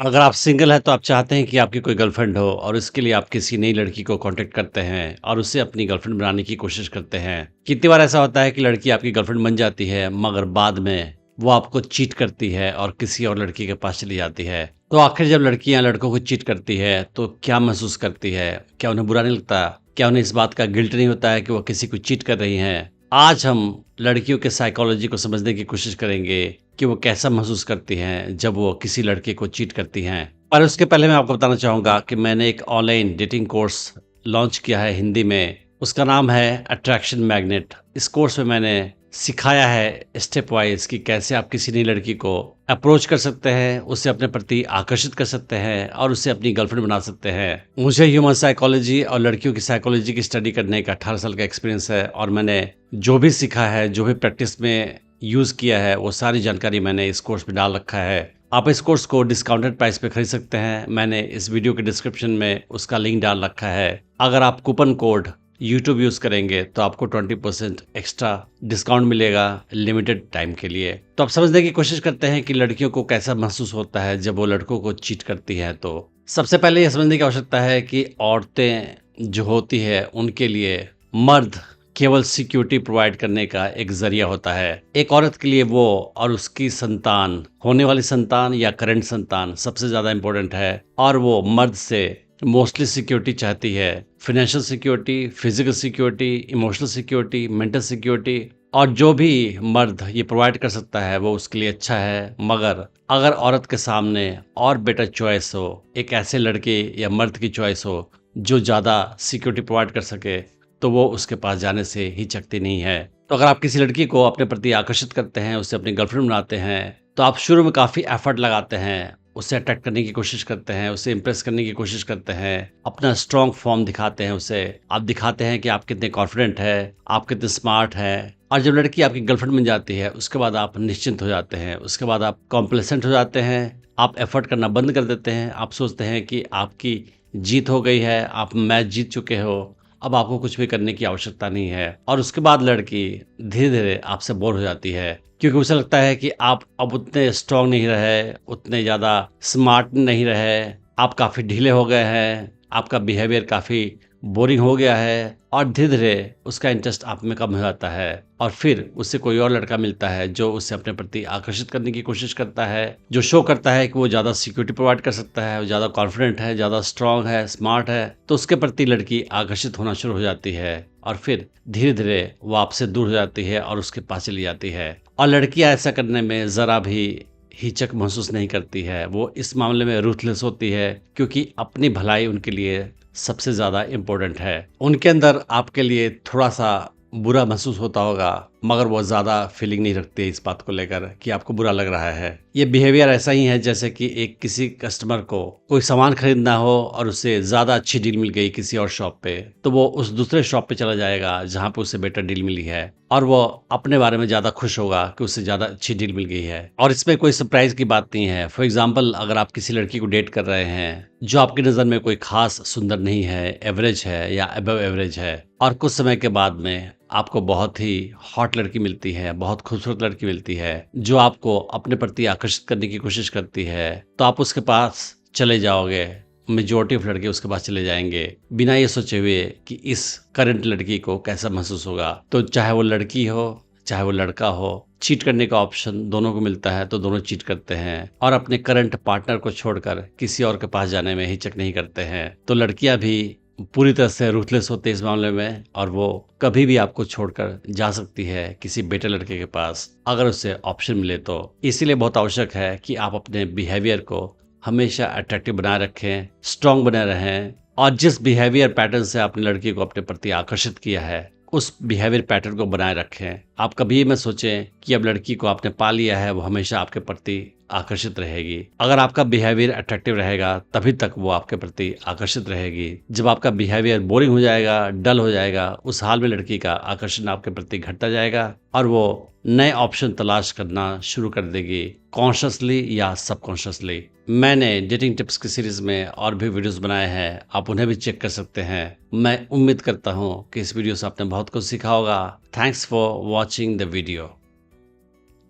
अगर आप सिंगल हैं तो आप चाहते हैं कि आपकी कोई गर्लफ्रेंड हो और इसके लिए आप किसी नई लड़की को कांटेक्ट करते हैं और उसे अपनी गर्लफ्रेंड बनाने की कोशिश करते हैं। कितनी बार ऐसा होता है कि लड़की आपकी गर्लफ्रेंड बन जाती है मगर बाद में वो आपको चीट करती है और किसी और लड़की के पास चली जाती है। तो आखिर जब लड़कियां लड़कों को चीट करती है तो क्या महसूस करती है? क्या उन्हें बुरा नहीं लगता? क्या उन्हें इस बात का गिल्ट नहीं होता है कि वो किसी को चीट कर रही हैं? आज हम लड़कियों के साइकोलॉजी को समझने की कोशिश करेंगे कि वो कैसा महसूस करती हैं जब वो किसी लड़के को चीट करती हैं। पर उसके पहले मैं आपको बताना चाहूँगा कि मैंने एक ऑनलाइन डेटिंग कोर्स लॉन्च किया है हिंदी में। उसका नाम है अट्रैक्शन मैग्नेट। इस कोर्स में मैंने सिखाया है स्टेप वाइज़ कि कैसे आप किसी नई लड़की को अप्रोच कर सकते हैं, उसे अपने प्रति आकर्षित कर सकते हैं और उसे अपनी गर्लफ्रेंड बना सकते हैं। मुझे ह्यूमन साइकोलॉजी और लड़कियों की साइकोलॉजी की स्टडी करने का 18 साल का एक्सपीरियंस है और मैंने जो भी सीखा है, जो भी प्रैक्टिस में यूज़ किया है, वो सारी जानकारी मैंने इस कोर्स में डाल रखा है। आप इस कोर्स को डिस्काउंटेड प्राइस पे खरीद सकते हैं। मैंने इस वीडियो के डिस्क्रिप्शन में उसका लिंक डाल रखा है। अगर आप कूपन कोड यूट्यूब यूज़ करेंगे तो आपको 20% एक्स्ट्रा डिस्काउंट मिलेगा लिमिटेड टाइम के लिए। तो आप समझने की कोशिश करते हैं कि लड़कियों को कैसा महसूस होता है जब वो लड़कों को चीट करती हैं। तो सबसे पहले ये समझने की आवश्यकता है कि औरतें जो होती है उनके लिए मर्द केवल सिक्योरिटी प्रोवाइड करने का एक जरिया होता है। एक औरत के लिए वो और उसकी संतान, होने वाली संतान या करंट संतान सबसे ज़्यादा इम्पोर्टेंट है और वो मर्द से मोस्टली सिक्योरिटी चाहती है। Financial security, physical security, emotional security, mental security, और जो भी मर्द ये प्रोवाइड कर सकता है वो उसके लिए अच्छा है। मगर अगर औरत के सामने और बेटर चॉइस हो, एक ऐसे लड़के या मर्द की चॉइस हो जो ज़्यादा सिक्योरिटी प्रोवाइड कर सके, तो वो उसके पास जाने से हिचकती नहीं है। तो अगर आप किसी लड़की को अपने प्रति आकर्षित करते हैं, उसे अपनी गर्लफ्रेंड बनाते हैं, तो आप शुरू में काफ़ी एफर्ट लगाते हैं, उसे अट्रैक्ट करने की कोशिश करते हैं, उसे इम्प्रेस करने की कोशिश करते हैं, अपना स्ट्रॉन्ग फॉर्म दिखाते हैं उसे। आप दिखाते हैं कि आप कितने कॉन्फिडेंट हैं, आप कितने स्मार्ट हैं। और जब लड़की आपकी गर्लफ्रेंड बन जाती है उसके बाद आप निश्चिंत हो जाते हैं, उसके बाद आप कॉम्प्लेसेंट हो जाते हैं, आप एफर्ट करना बंद कर देते हैं। आप सोचते हैं कि आपकी जीत हो गई है, आप मैच जीत चुके हो, अब आपको कुछ भी करने की आवश्यकता नहीं है। और उसके बाद लड़की धीरे धीरे आपसे बोर हो जाती है क्योंकि उसे लगता है कि आप अब उतने स्ट्रांग नहीं रहे, उतने ज़्यादा स्मार्ट नहीं रहे, आप काफ़ी ढीले हो गए हैं, आपका बिहेवियर काफ़ी बोरिंग हो गया है और धीरे धीरे उसका इंटरेस्ट आप में कम हो जाता है। और फिर उससे कोई और लड़का मिलता है जो उससे अपने प्रति आकर्षित करने की कोशिश करता है, जो शो करता है कि वो ज़्यादा सिक्योरिटी प्रोवाइड कर सकता है, वो ज़्यादा कॉन्फिडेंट है, ज़्यादा स्ट्रांग है, स्मार्ट है। तो उसके प्रति लड़की आकर्षित होना शुरू हो जाती है और फिर धीरे धीरे वो आपसे दूर हो जाती है और उसके पास चली जाती है। और लड़कियां ऐसा करने में ज़रा भी हिचक महसूस नहीं करती है। वो इस मामले में रूथलेस होती है क्योंकि अपनी भलाई उनके लिए सबसे ज़्यादा इम्पोर्टेंट है। उनके अंदर आपके लिए थोड़ा सा बुरा महसूस होता होगा मगर वो ज़्यादा फीलिंग नहीं रखती है इस बात को लेकर कि आपको बुरा लग रहा है। ये बिहेवियर ऐसा ही है जैसे कि एक किसी कस्टमर को कोई सामान खरीदना हो और उसे ज़्यादा अच्छी डील मिल गई किसी और शॉप पे, तो वो उस दूसरे शॉप पे चला जाएगा जहाँ पे उसे बेटर डील मिली है और वो अपने बारे में ज़्यादा खुश होगा कि उससे ज़्यादा अच्छी डील मिल गई है। और इसमें कोई सरप्राइज की बात नहीं है। फॉर एग्जाम्पल, अगर आप किसी लड़की को डेट कर रहे हैं जो आपकी नज़र में कोई खास सुंदर नहीं है, एवरेज है या अबव एवरेज है, और कुछ समय के बाद में आपको बहुत ही हॉट लड़की मिलती है, बहुत खूबसूरत लड़की मिलती है जो आपको अपने प्रति आकर्षित करने की कोशिश करती है, तो आप उसके पास चले जाओगे। मेजॉरिटी ऑफ लड़के उसके पास चले जाएंगे बिना ये सोचे हुए कि इस करंट लड़की को कैसा महसूस होगा। तो चाहे वो लड़की हो चाहे वो लड़का हो, चीट करने का ऑप्शन दोनों को मिलता है तो दोनों चीट करते हैं और अपने करंट पार्टनर को छोड़कर किसी और के पास जाने में हिचक नहीं करते हैं। तो लड़कियां भी पूरी तरह से रूथलेस होते हैं इस मामले में और वो कभी भी आपको छोड़कर जा सकती है किसी बेटर लड़के के पास अगर उसे ऑप्शन मिले तो। इसीलिए बहुत आवश्यक है कि आप अपने बिहेवियर को हमेशा अट्रैक्टिव बनाए रखें, स्ट्रांग बने रहें और जिस बिहेवियर पैटर्न से आपने लड़की को अपने प्रति आकर्षित किया है उस बिहेवियर पैटर्न को बनाए रखें। आप कभी मत सोचें कि अब लड़की को आपने पा लिया है वो हमेशा आपके प्रति आकर्षित रहेगी। अगर आपका बिहेवियर अट्रैक्टिव रहेगा तभी तक वो आपके प्रति आकर्षित रहेगी। जब आपका बिहेवियर बोरिंग हो जाएगा, डल हो जाएगा, उस हाल में लड़की का आकर्षण आपके प्रति घटता जाएगा और वो नए ऑप्शन तलाश करना शुरू कर देगी, कॉन्शियसली या सबकॉन्शियसली। मैंने डेटिंग टिप्स की सीरीज में और भी वीडियोस बनाए हैं, आप उन्हें भी चेक कर सकते हैं। मैं उम्मीद करता हूँ कि इस वीडियो से आपने बहुत कुछ सीखा होगा। Thanks for watching the video.